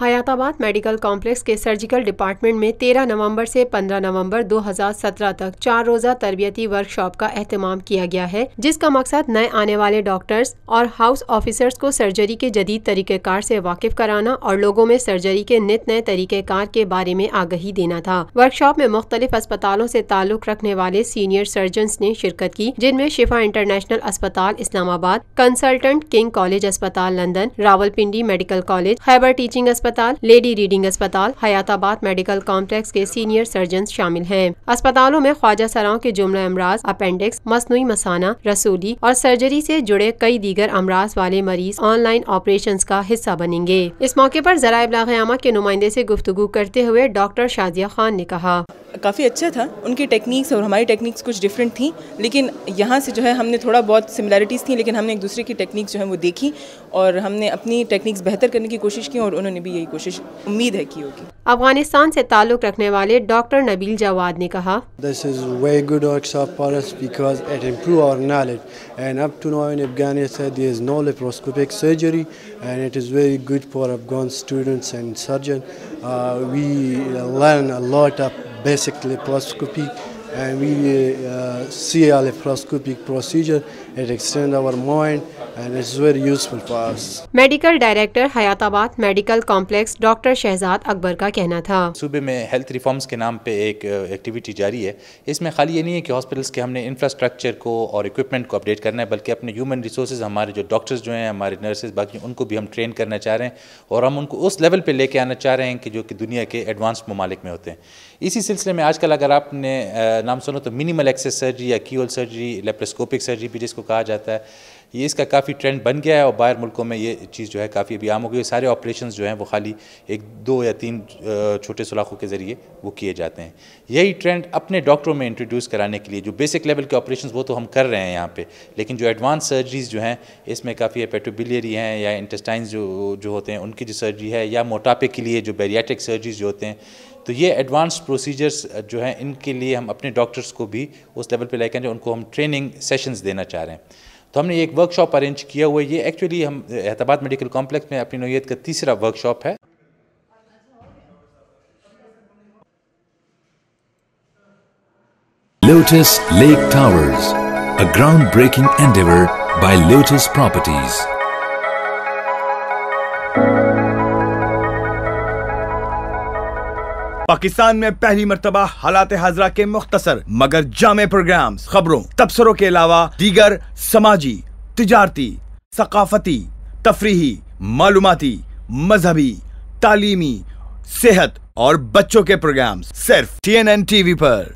Hayatabad medical complex के surgical department में 13 नवंबर से 15 नवंबर 2017 तक 4 रोज़ा तरबियती वर्कशॉप का एहतमाम किया गया है, जिसका मकसद नए आने वाले डॉक्टर्स और हाउस ऑफिसर्स को सर्जरी के जदीद तरीक़ेकार से वाकिफ कराना और लोगों में सर्जरी के नित नए तरीक़ेकार के बारे में आगाही देना था। वर्कशॉप में मुख्तलिफ अस्पतालों से ताल्लुक रखने वाले सीनियर सर्जन्स ने शिरकत की, जिनमें शिफा इंटरनेशनल अस्पताल इस्लामाबाद, कंसल्टेंट किंग कॉलेज अस्पताल London, Rawalpindi medical college, Khyber teaching अस्पताल, लेडी रीडिंग अस्पताल, हयाताबाद मेडिकल कॉम्प्लेक्स के सीनियर सर्जन शामिल हैं। अस्पतालों में ख्वाजा सराओं के जुमला अमराज, अपेंडिक्स, मसनूई मसाना, रसूली और सर्जरी से जुड़े कई दीगर अमराज वाले मरीज ऑनलाइन ऑपरेशंस का हिस्सा बनेंगे। इस मौके पर ज़राए इब्लाग आमा के नुमाइंदे से गुफ्तगू करते हुए डॉक्टर शाजिया खान ने कहा, काफ़ी अच्छा था। उनकी टेक्निक्स और हमारी टेक्निक्स कुछ डिफरेंट थी, लेकिन यहाँ से जो है हमने थोड़ा बहुत सिमिलैरिटीज़ थी, लेकिन हमने एक दूसरे की टेक्निक्स जो है वो देखी और हमने अपनी टेक्निक्स बेहतर करने की कोशिश की और उन्होंने भी यही कोशिश उम्मीद है की होगी। अफगानिस्तान से ताल्लुक़ रखने वाले डॉक्टर नबील जवाद ने कहा, This is very good workshop for us because it improve our knowledge, and up to now in Afghanistan there is no laparoscopic surgery and it is very good for Afghan students and surgeons. We learn a lot of basic laparoscopy and we see a laparoscopic procedure. It extends our mind and it's very useful for us. Medical director Hayatabad medical complex doctor Shahzad Akbar का कहना था, सूबे में health reforms के नाम पे एक activity जारी है। इसमें खाली ये नहीं है कि हॉस्पिटल्स के हमने इंफ्रास्ट्रक्चर को और इक्विपमेंट को अपडेट करना है, बल्कि अपने ह्यूमन रिसोर्सेज, हमारे जो डॉक्टर्स जो हैं, हमारे नर्सेज, बाकी उनको भी हम ट्रेन करना चाह रहे हैं और हम उनको उस लेवल पे लेके आना चाह रहे हैं कि जो कि दुनिया के एडवांस ममालिक में होते हैं। इसी सिलसिले में आजकल अगर आपने नाम सुनो तो मिनिमल एक्सेस सर्जरी या कीहोल सर्जरी, लेप्रोस्कोपिक सर्जरी भी जिसको कहा जाता है, ये इसका काफ़ी ट्रेंड बन गया है और बाहर मुल्कों में ये चीज़ जो है काफ़ी अभी आम हो गई। सारे ऑपरेशंस जो हैं वो खाली 1, 2 या 3 छोटे सुराखों के ज़रिए वो किए जाते हैं। यही ट्रेंड अपने डॉक्टरों में इंट्रोड्यूस कराने के लिए जो बेसिक लेवल के ऑपरेशंस वो तो हम कर रहे हैं यहाँ पे, लेकिन जो एडवांस सर्जरीज़ जो हैं इसमें काफ़ी हेपेटोबिलियरी हैं या इंटेस्टाइन्स जो होते हैं उनकी जो सर्जरी है, या मोटापे के लिए जो बैरियाट्रिक सर्जरीज जो होते हैं, तो ये एडवांस प्रोसीजर्स जो हैं इनके लिए हम अपने डॉक्टर्स को भी उस लेवल पे लेकर जो उनको हम ट्रेनिंग सेशंस देना चाह रहे हैं। तो हमने एक वर्कशॉप अरेंज किया हुआ है। ये एक्चुअली हम हयाताबाद मेडिकल कॉम्प्लेक्स में अपनी नौयत का तीसरा वर्कशॉप है। Lotus Lake Towers, a groundbreaking endeavor by Lotus Properties. Pakistan में पहली मर्तबा हालात हाजरा के मुख्तसर मगर जामे प्रोग्राम्स, खबरों, तबसरों के अलावा दीगर समाजी, तिजारती, सकाफती, तफरीही, मालूमाती, मजहबी, तालीमी, सेहत और बच्चों के प्रोग्राम्स सिर्फ TNN TV पर।